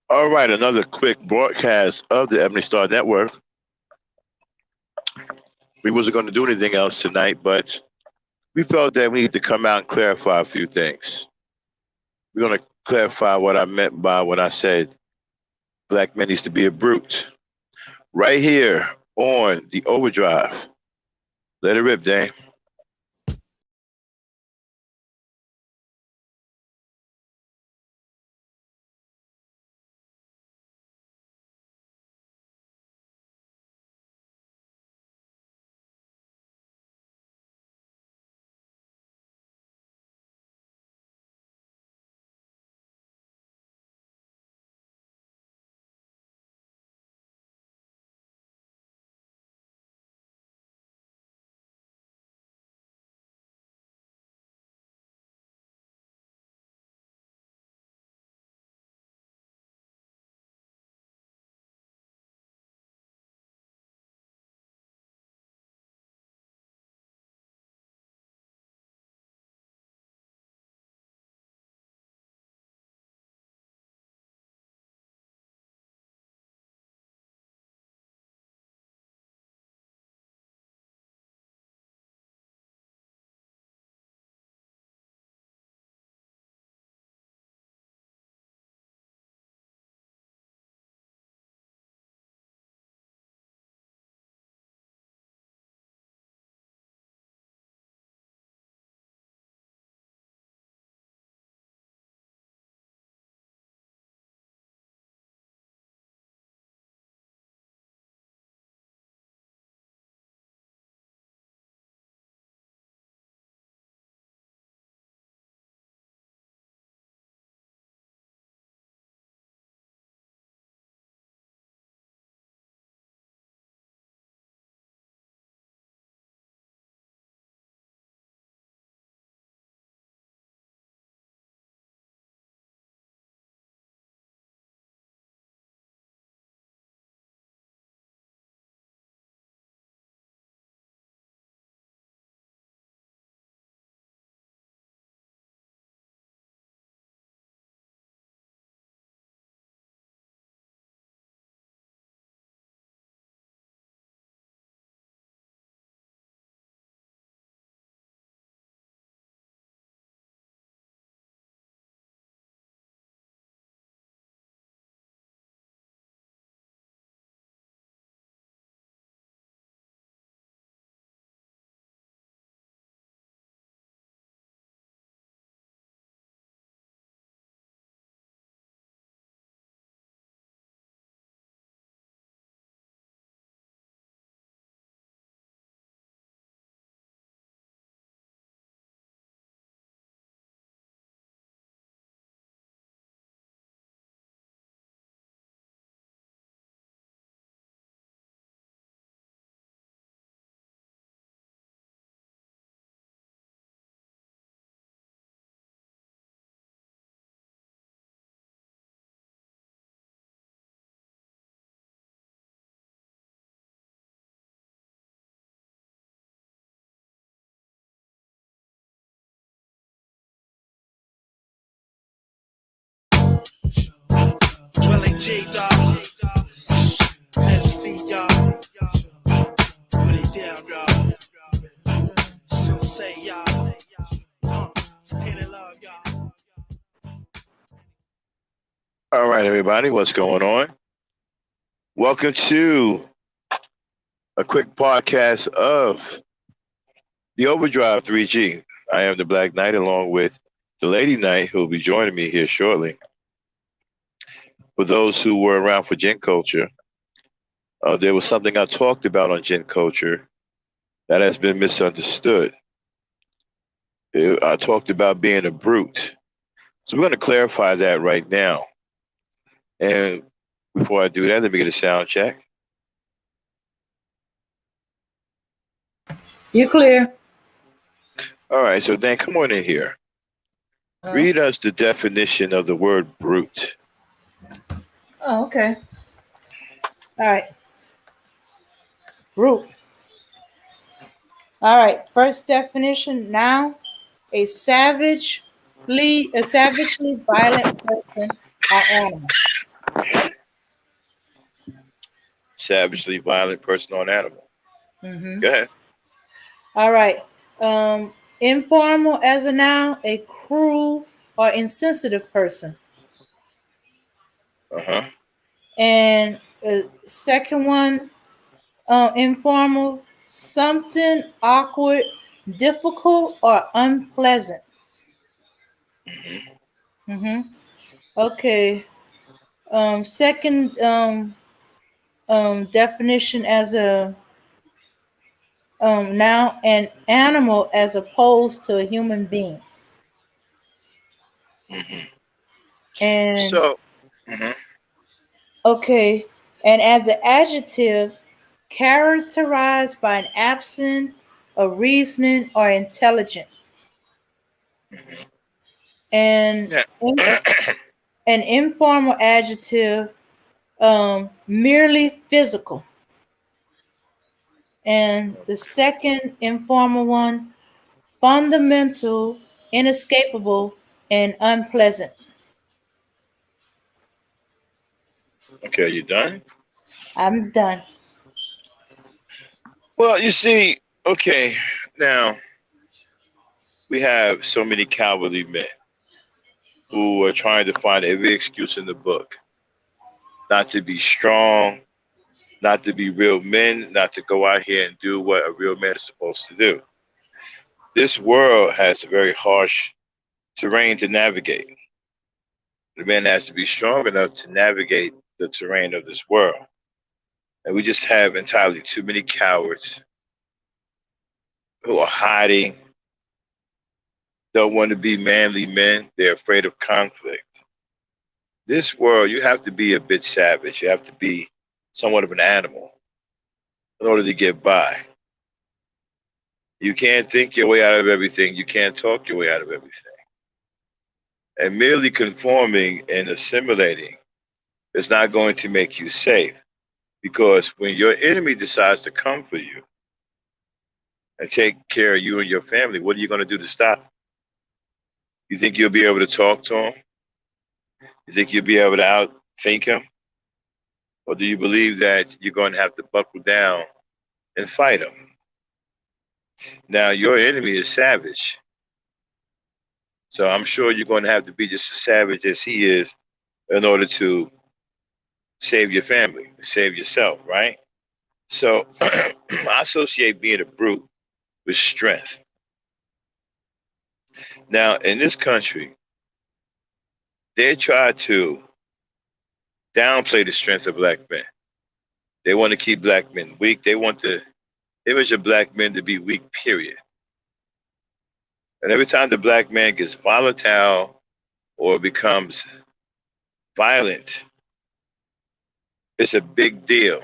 All right, another quick broadcast of the Ebony Star Network. We wasn't going to do anything else tonight, but we felt that we need to come out and clarify a few things. We're going to clarify what I meant by when I said black men needs to be a brute. Right here on the OverDrive. Let it rip, Dame. Well, G, dog. Let's feed y'all. Put it down, y'all. So say y'all. Skin love, y'all. All right, everybody, what's going on? Welcome to a quick podcast of the OverDrive 3G. I am the Black Knight along with the Lady Knight who will be joining me here shortly. For those who were around for Gen Culture, there was something I talked about on Gen Culture that has been misunderstood. I talked about being a brute. So we're going to clarify that right now. And before I do that, let me get a sound check. You clear? All right, so Dan, come on in here. Read us the definition of the word brute. Oh, okay. All right. Brute. All right. First definition now, a savagely violent person or animal. Savagely violent person or an animal. Mm-hmm. Go ahead. All right. Informal as a noun, a cruel or insensitive person. Uh-huh. And second one, informal, something awkward, difficult, or unpleasant. Hmm. Mm-hmm. Okay. Second definition as a noun, an animal as opposed to a human being. Hmm. And So, mhm. okay, and as an adjective, characterized by an absence of reasoning or intelligent. Mhm. And Yeah. an informal adjective, merely physical. And the second informal one, fundamental, inescapable, and unpleasant. Okay, you done? I'm done. Well, you see, okay, now we have so many cowardly men who are trying to find every excuse in the book not to be strong, not to be real men, not to go out here and do what a real man is supposed to do. This world has a very harsh terrain to navigate. The man has to be strong enough to navigate the terrain of this world. And we just have entirely too many cowards who are hiding, don't want to be manly men. They're afraid of conflict. This world, you have to be a bit savage. You have to be somewhat of an animal in order to get by. You can't think your way out of everything. You can't talk your way out of everything. And merely conforming and assimilating is not going to make you safe because when your enemy decides to come for you and take care of you and your family, what are you going to do to stop him? You think you'll be able to talk to him? You think you'll be able to outthink him? Or do you believe that you're going to have to buckle down and fight him? Now, your enemy is savage. So I'm sure you're going to have to be just as savage as he is in order to save your family, save yourself, right? So I associate being a brute with strength. Now, in this country, they try to downplay the strength of black men. They want to keep black men weak. They want the image of black men to be weak, period. And every time the black man gets volatile or becomes violent, it's a big deal.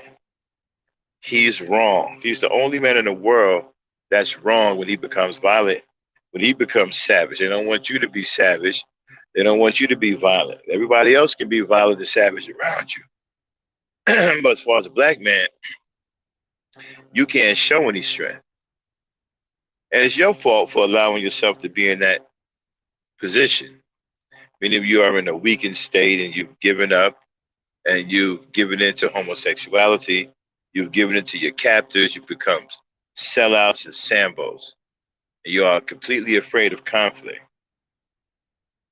He's wrong. He's the only man in the world that's wrong when he becomes violent, when he becomes savage. They don't want you to be savage. They don't want you to be violent. Everybody else can be violent and savage around you. But as far as a black man, you can't show any strength. And it's your fault for allowing yourself to be in that position. Meaning you are in a weakened state and you've given up and you've given in to homosexuality, you've given in to your captors, you've become sellouts and sambos. And you are completely afraid of conflict.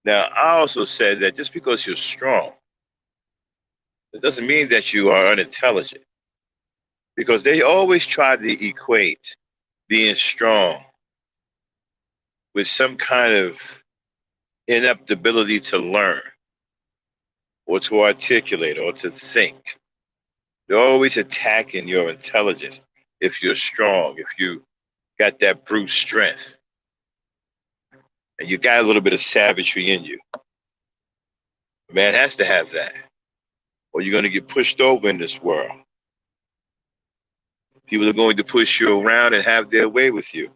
Now, I also said that just because you're strong, it doesn't mean that you are unintelligent, because they always try to equate being strong with some kind of inept ability to learn or to articulate or to think. They're always attacking your intelligence if you're strong, if you got that brute strength, and you got a little bit of savagery in you. A man has to have that, or you're going to get pushed over in this world. People are going to push you around and have their way with you.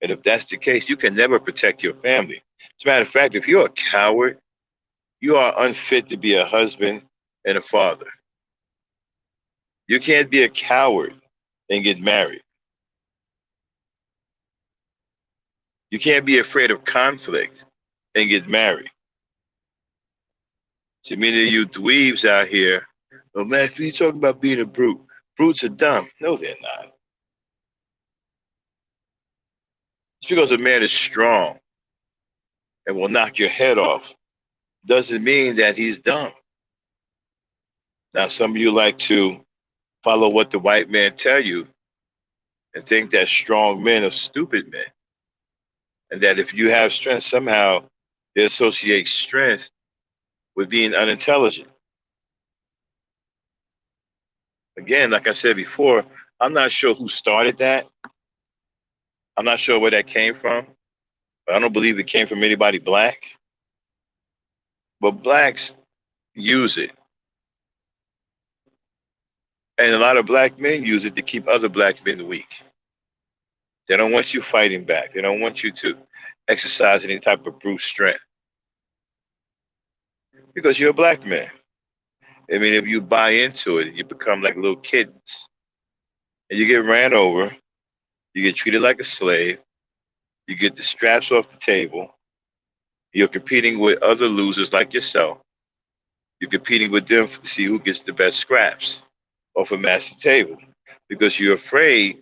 And if that's the case, you can never protect your family. As a matter of fact, if you're a coward, you are unfit to be a husband and a father. You can't be a coward and get married. You can't be afraid of conflict and get married. To many of you dweebs out here, oh man, you talking about being a brute. Brutes are dumb. No, they're not. Just because a man is strong and will knock your head off doesn't mean that he's dumb. Now, some of you like to follow what the white man tell you and think that strong men are stupid men, and that if you have strength, somehow they associate strength with being unintelligent. Again, like I said before, I'm not sure who started that. I'm not sure where that came from, but I don't believe it came from anybody black. But blacks use it. And a lot of black men use it to keep other black men weak. They don't want you fighting back. They don't want you to exercise any type of brute strength because you're a black man. I mean, if you buy into it, you become like little kittens and you get ran over, you get treated like a slave, you get the straps off the table, you're competing with other losers like yourself. You're competing with them to see who gets the best scraps off a master table because you're afraid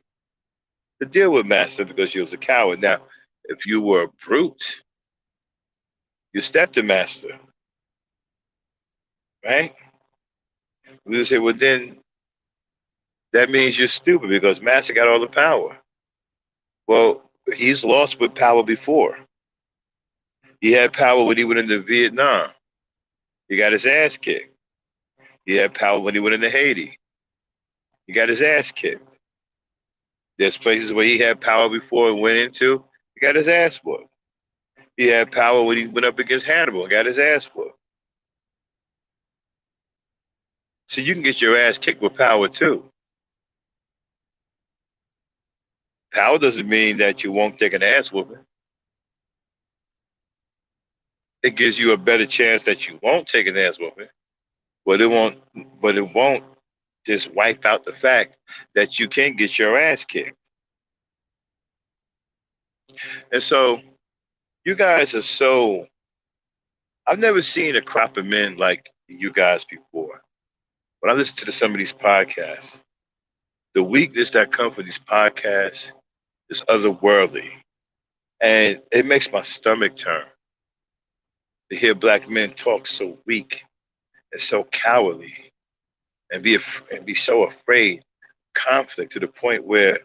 to deal with master because you was a coward. Now, if you were a brute, you stepped to master, right? We would say, well, then that means you're stupid because master got all the power. Well, he's lost with power before. He had power when he went into Vietnam. He got his ass kicked. He had power when he went into Haiti. He got his ass kicked. There's places where he had power before and went into, he got his ass whooped. He had power when he went up against Hannibal and got his ass whooped. So you can get your ass kicked with power too. Power doesn't mean that you won't take an ass whooping. It gives you a better chance that you won't take an ass whooping, but it won't just wipe out the fact that you can get your ass kicked. And so you guys are so, I've never seen a crop of men like you guys before. When I listen to some of these podcasts, the weakness that comes from these podcasts is otherworldly. And it makes my stomach turn to hear black men talk so weak and so cowardly and be so afraid of conflict to the point where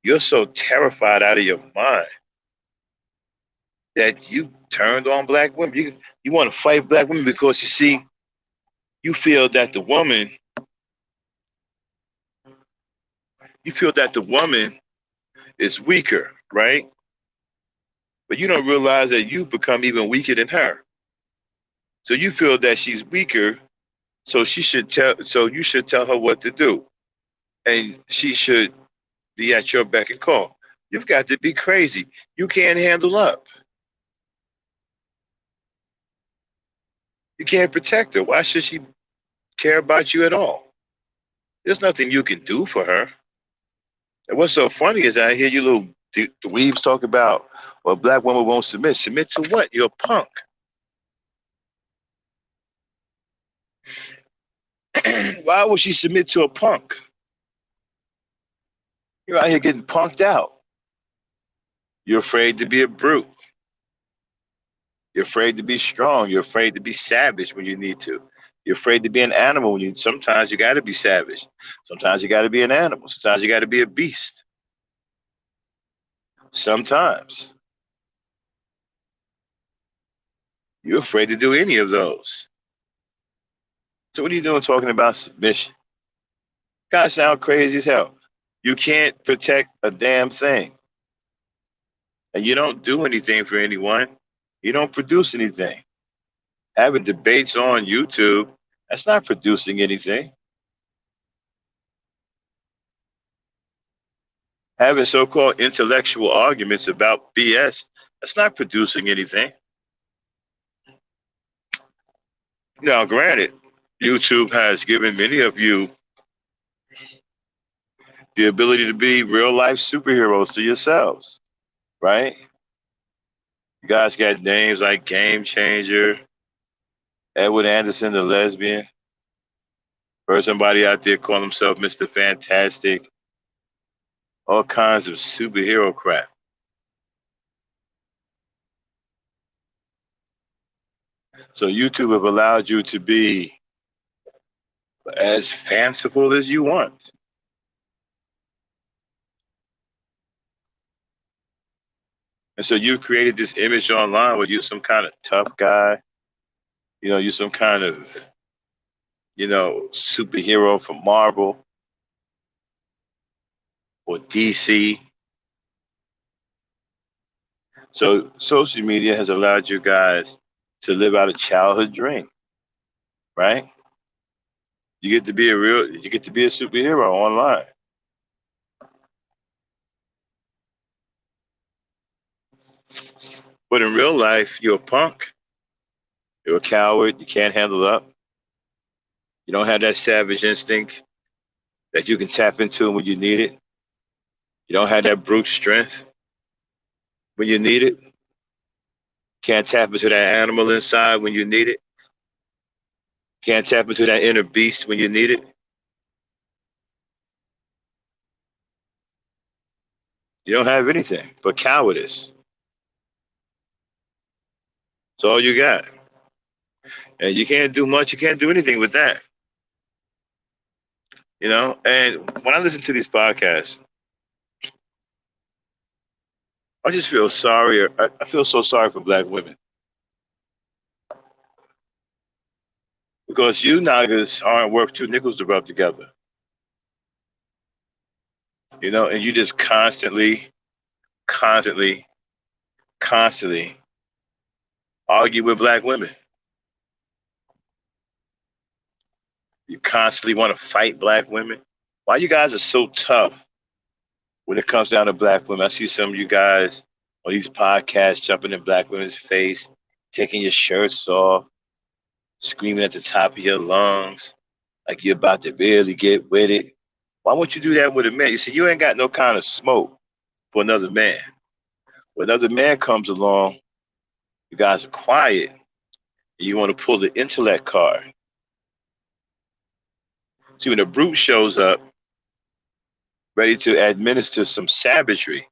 you're so terrified out of your mind that you turned on black women. You want to fight black women because you see, you feel that the woman is weaker, right? But you don't realize that you become even weaker than her. So you feel that she's weaker, so you should tell her what to do. And she should be at your beck and call. You've got to be crazy. You can't handle up. You can't protect her. Why should she care about you at all? There's nothing you can do for her. And what's so funny is I hear you little dweebs talk about, well, a black woman won't submit. Submit to what? You're a punk. Why would she submit to a punk? You're out here getting punked out. You're afraid to be a brute. You're afraid to be strong. You're afraid to be savage when you need to. You're afraid to be an animal when sometimes you got to be savage. Sometimes you got to be an animal. Sometimes you got to be a beast. Sometimes. You're afraid to do any of those. So what are you doing talking about submission? God sound crazy as hell. You can't protect a damn thing. And you don't do anything for anyone. You don't produce anything. Having debates on YouTube, that's not producing anything. Having so-called intellectual arguments about BS, that's not producing anything. Now, granted, YouTube has given many of you the ability to be real-life superheroes to yourselves, right? You guys got names like Game Changer, Edward Anderson, the lesbian. Heard somebody out there call himself Mr. Fantastic. All kinds of superhero crap. So YouTube have allowed you to be as fanciful as you want. And so you created this image online where you're some kind of tough guy. You're some kind of, superhero from Marvel or DC. So social media has allowed you guys to live out a childhood dream, right? You get to be a superhero online. But in real life, you're a punk. You're a coward. You can't handle up. You don't have that savage instinct that you can tap into when you need it. You don't have that brute strength when you need it. Can't tap into that animal inside when you need it. Can't tap into that inner beast when you need it. You don't have anything but cowardice. That's all you got. And you can't do much. You can't do anything with that. And when I listen to these podcasts, I just feel sorry. I feel so sorry for black women. Because you niggas aren't worth two nickels to rub together. And you just constantly argue with black women. You constantly want to fight black women. Why you guys are so tough when it comes down to black women? I see some of you guys on these podcasts jumping in black women's face, taking your shirts off, screaming at the top of your lungs, like you're about to really get with it. Why won't you do that with a man? You see, you ain't got no kind of smoke for another man. When another man comes along, you guys are quiet, and you want to pull the intellect card. See, when a brute shows up, ready to administer some savagery,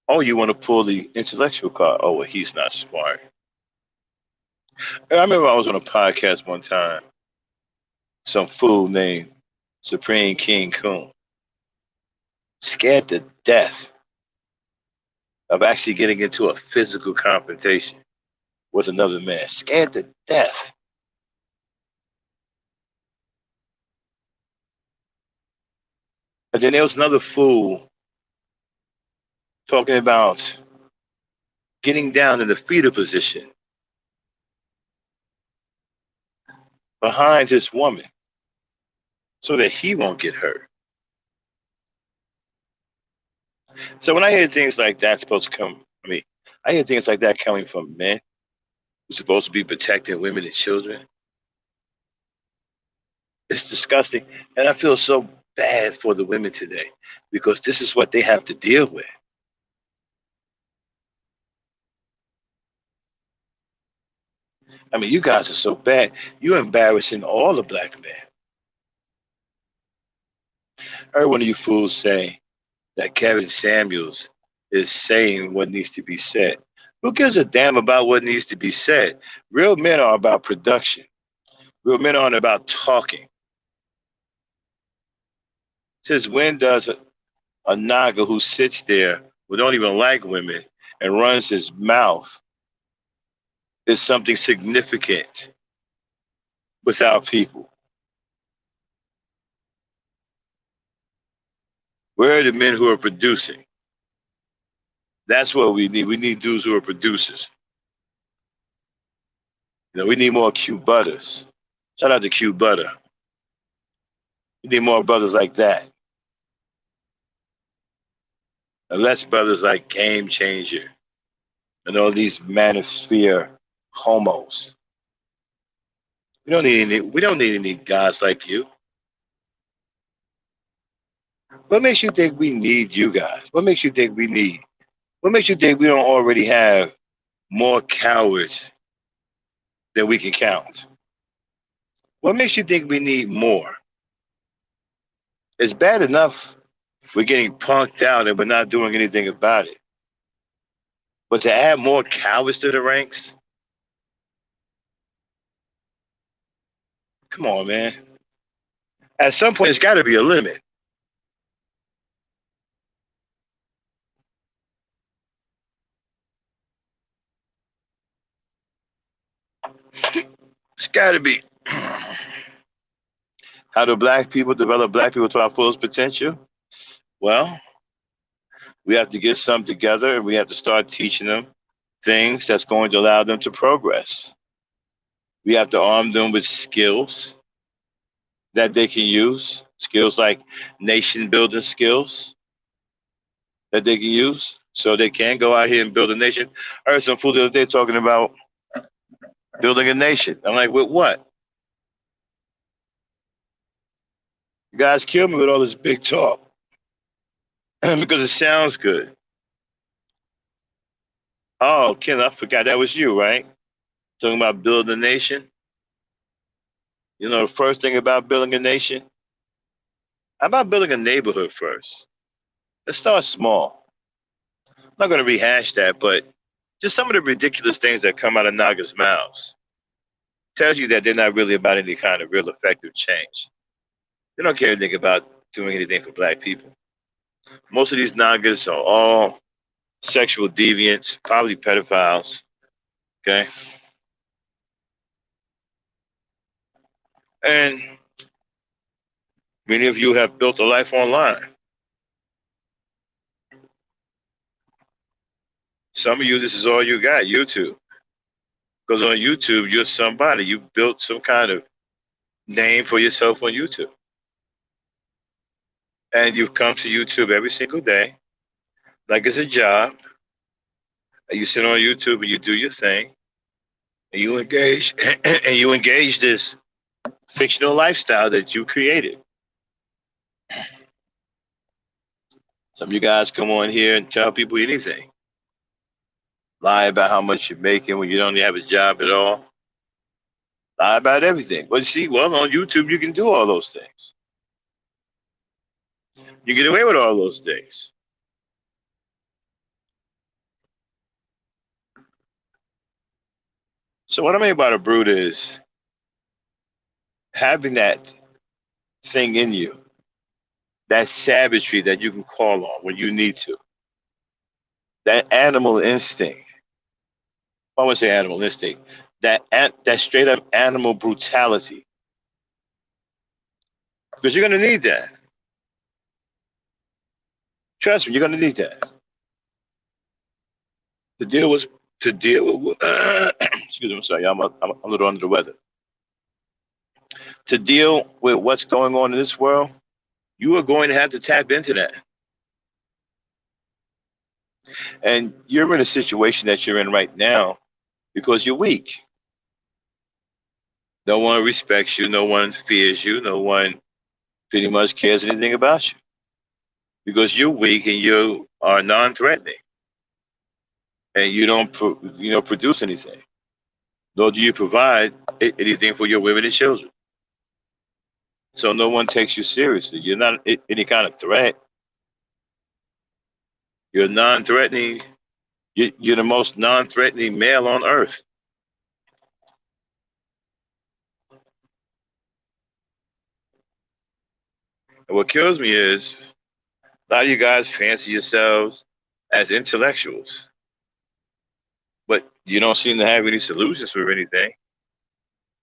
oh, you want to pull the intellectual card. Oh, well, he's not smart. I remember I was on a podcast one time, some fool named Supreme King Coon, scared to death of actually getting into a physical confrontation with another man, scared to death. And then there was another fool talking about getting down in the fetal position behind his woman so that he won't get hurt. So when I hear things like that I hear things like that coming from men who's supposed to be protecting women and children. It's disgusting. And I feel so bad for the women today because this is what they have to deal with. I mean, you guys are so bad. You're embarrassing all the black men. I heard one of you fools say that Kevin Samuels is saying what needs to be said. Who gives a damn about what needs to be said? Real men are about production. Real men aren't about talking. Since when does a naga who sits there who don't even like women and runs his mouth is something significant without people? Where are the men who are producing? That's what we need. We need dudes who are producers. We need more Q Butters. Shout out to Q Butter. We need more brothers like that. And less brothers like Game Changer and all these manosphere homos. We don't need any guys like you. What makes you think we need you guys? What makes you think we don't already have more cowards that we can count. What makes you think we need more? It's bad enough we're getting punked out and we're not doing anything about it. But to add more cowards to the ranks, come on, man. At some point, it's got to be a limit. It's got to be. How do black people develop black people to our fullest potential? Well, we have to get some together and we have to start teaching them things that's going to allow them to progress. We have to arm them with skills that they can use, skills like nation building skills that they can use so they can go out here and build a nation. I heard some fool the other day talking about building a nation. I'm like, with what? You guys kill me with all this big talk because it sounds good. Oh, Ken, I forgot that was you, right? Talking about building a nation. You know, the first thing about building a nation? How about building a neighborhood first? Let's start small. I'm not going to rehash that, but just some of the ridiculous things that come out of Naga's mouths tells you that they're not really about any kind of real effective change. They don't care anything about doing anything for black people. Most of these Nagas are all sexual deviants, probably pedophiles. Okay. And many of you have built a life online. Some of you, this is all you got, YouTube. Because on YouTube, you're somebody. You built some kind of name for yourself on YouTube. And you've come to YouTube every single day, like it's a job. And you sit on YouTube and you do your thing. And you engage and you engage this fictional lifestyle that you created. Some of you guys come on here and tell people anything. Lie about how much you're making when you don't have a job at all. Lie about everything. But see, well, on YouTube, you can do all those things. You get away with all those things. So what I mean by the brute is having that thing in you, that savagery that you can call on when you need to, that animal instinct. I want to say animal instinct. That straight up animal brutality, because you're going to need that. Trust me, you're going to need that to deal with. Excuse me, I'm sorry, I'm a little under the weather. To deal with what's going on in this world, you are going to have to tap into that. And you're in a situation that you're in right now because you're weak. No one respects you. No one fears you. No one pretty much cares anything about you because you're weak and you are non-threatening, and you don't, produce anything. Nor do you provide anything for your women and children. So no one takes you seriously. You're not any kind of threat. You're non-threatening. You're the most non-threatening male on earth. And what kills me is a lot of you guys fancy yourselves as intellectuals, but you don't seem to have any solutions for anything.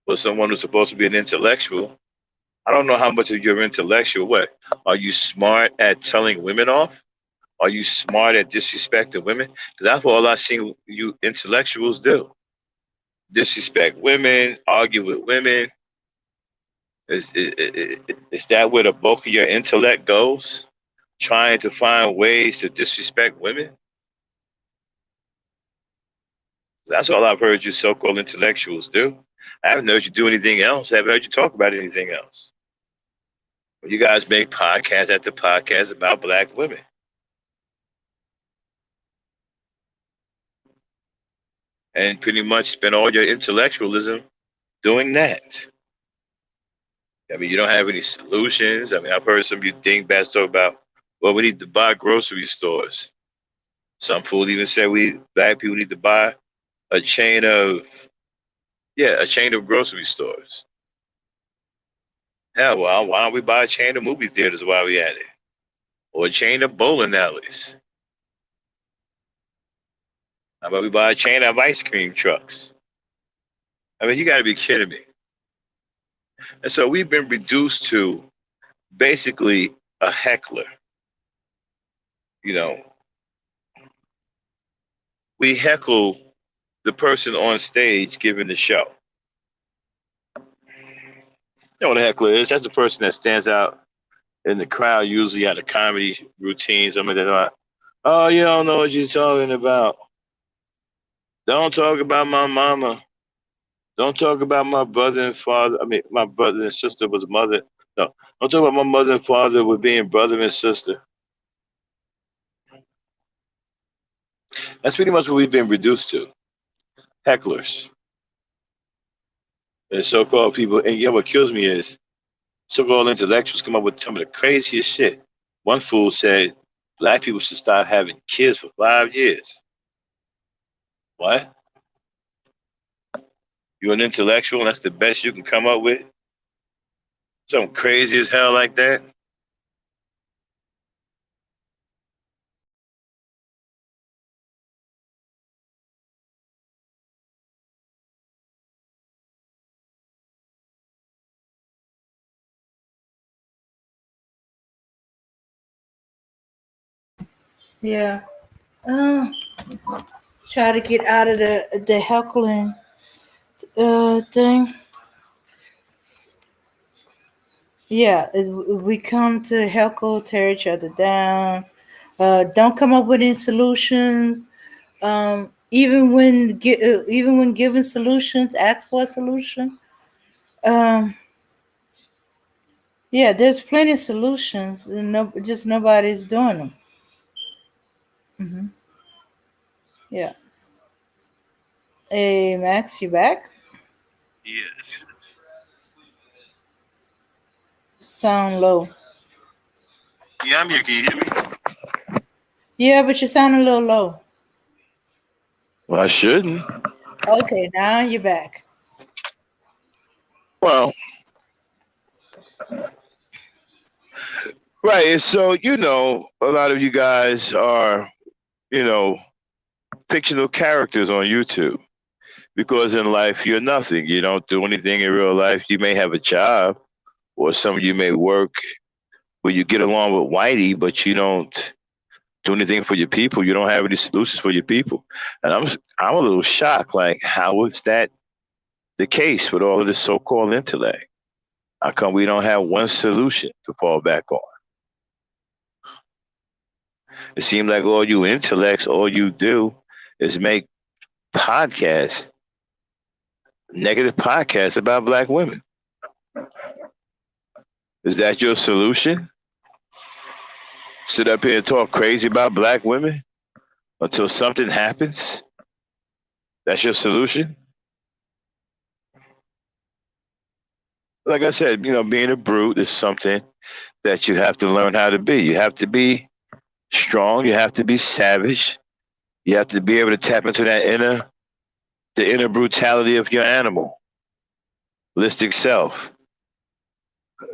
For someone who's supposed to be an intellectual, I don't know how much of your intellectual. What are you smart at telling women off? Are you smart at disrespecting women? Because that's all I've seen you intellectuals do: disrespect women, argue with women. Is that where the bulk of your intellect goes? Trying to find ways to disrespect women? That's all I've heard you so-called intellectuals do. I haven't heard you do anything else. I haven't heard you talk about anything else. You guys make podcast after podcast about black women. and pretty much spend all your intellectualism doing that. I mean, you don't have any solutions. I mean, I've heard some of you dingbats talk about, well, we need to buy grocery stores. Some fool even said we black people need to buy a chain of, yeah, a chain of grocery stores. Hell, well, why don't we buy a chain of movie theaters while we at it? Or a chain of bowling alleys? How about we buy a chain of ice cream trucks? I mean, you got to be kidding me. And so we've been reduced to basically a heckler. You know, we heckle the person on stage giving the show. You know what a heckler is? That's the person that stands out in the crowd, usually at a comedy routine. Something like, oh, you don't know what you're talking about. Don't talk about my mama. Don't talk about my brother and father. I mean, my brother and sister was mother. No, don't talk about my mother and father with being brother and sister. That's pretty much what we've been reduced to. Hecklers. And so-called people, and yeah, what kills me is so-called intellectuals come up with some of the craziest shit. One fool said black people should stop having kids for 5 years. What? You're an intellectual and that's the best you can come up with? Something crazy as hell like that? Yeah. Uh, Try to get out of the heckling thing. Yeah, we come to heckle, tear each other down. Don't come up with any solutions. Even when given solutions, ask for a solution. Um, yeah, there's plenty of solutions. Just nobody's doing them. Hmm. Yeah. Hey, Max, you back? Yes. Sound low. Yeah, I'm here. Can you hear me? Yeah, but you sound a little low. Well, I shouldn't. Okay, now you're back. Well, right. And so, a lot of you guys are, you know, fictional characters on YouTube because in life you're nothing. You don't do anything in real life. You may have a job or some of you may work where you get along with Whitey, but you don't do anything for your people. You don't have any solutions for your people. And I'm a little shocked. Like, how is that the case with all of this so-called intellect? How come we don't have one solution to fall back on? It seems like all you intellects, all you do is make podcasts, negative podcasts about black women. Is that your solution? Sit up here and talk crazy about black women until something happens? That's your solution? Like I said, being a brute is something that you have to learn how to be. You have to be strong. You have to be savage. You have to be able to tap into the inner brutality of your animalistic self,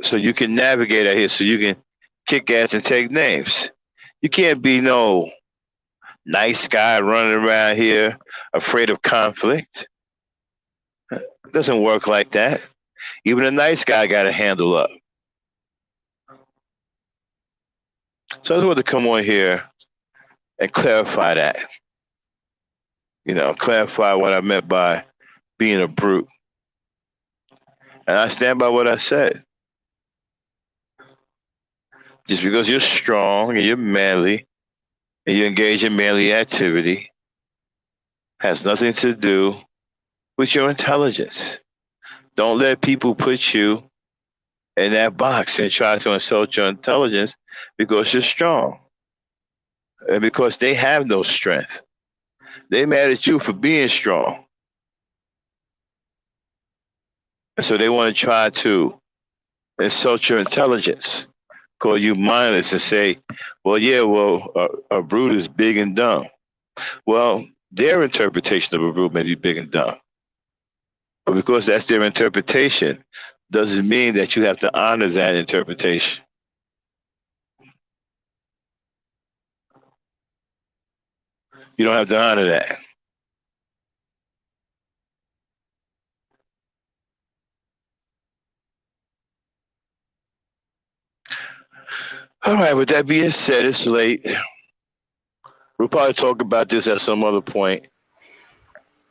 so you can navigate out here. So you can kick ass and take names. You can't be no nice guy running around here afraid of conflict. It doesn't work like that. Even a nice guy got to handle up. So I just wanted to come on here and clarify that. Clarify what I meant by being a brute. And I stand by what I said. Just because you're strong and you're manly and you engage in manly activity has nothing to do with your intelligence. Don't let people put you in that box and try to insult your intelligence because you're strong and because they have no strength. They mad at you for being strong. And so they want to try to insult your intelligence, call you mindless, and say, well, yeah, well, a brute is big and dumb. Well, their interpretation of a brute may be big and dumb. But because that's their interpretation, doesn't mean that you have to honor that interpretation. You don't have to honor that. All right, with that being said, it's late. We'll probably talk about this at some other point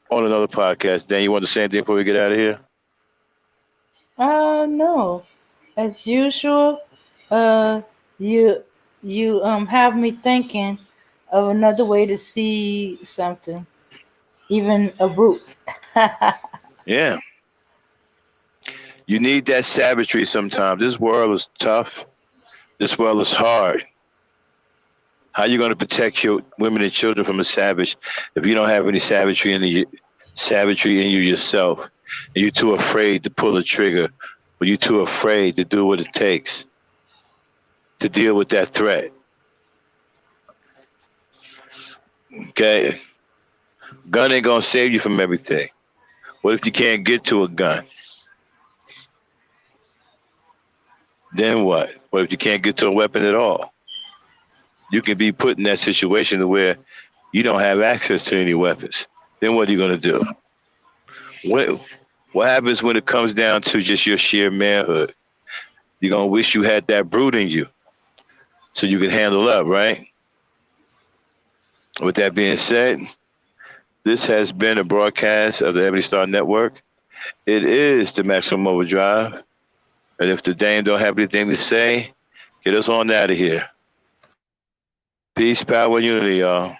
on another podcast. Dan, you want to say anything before we get out of here? No. As usual, you have me thinking of another way to see something, even a brute. Yeah. You need that savagery sometimes. This world is tough. This world is hard. How are you going to protect your women and children from a savage if you don't have any savagery in you yourself? And you're too afraid to pull the trigger, or you're too afraid to do what it takes to deal with that threat. Okay? Gun ain't going to save you from everything. What if you can't get to a gun? Then what? What if you can't get to a weapon at all? You can be put in that situation to where you don't have access to any weapons. Then what are you going to do? What happens when it comes down to just your sheer manhood? You're going to wish you had that brute in you so you can handle up, right? With that being said, this has been a broadcast of the Ebony Star Network. It is the Maximum Overdrive. And if the Dame don't have anything to say, get us on out of here. Peace, power, and unity, y'all.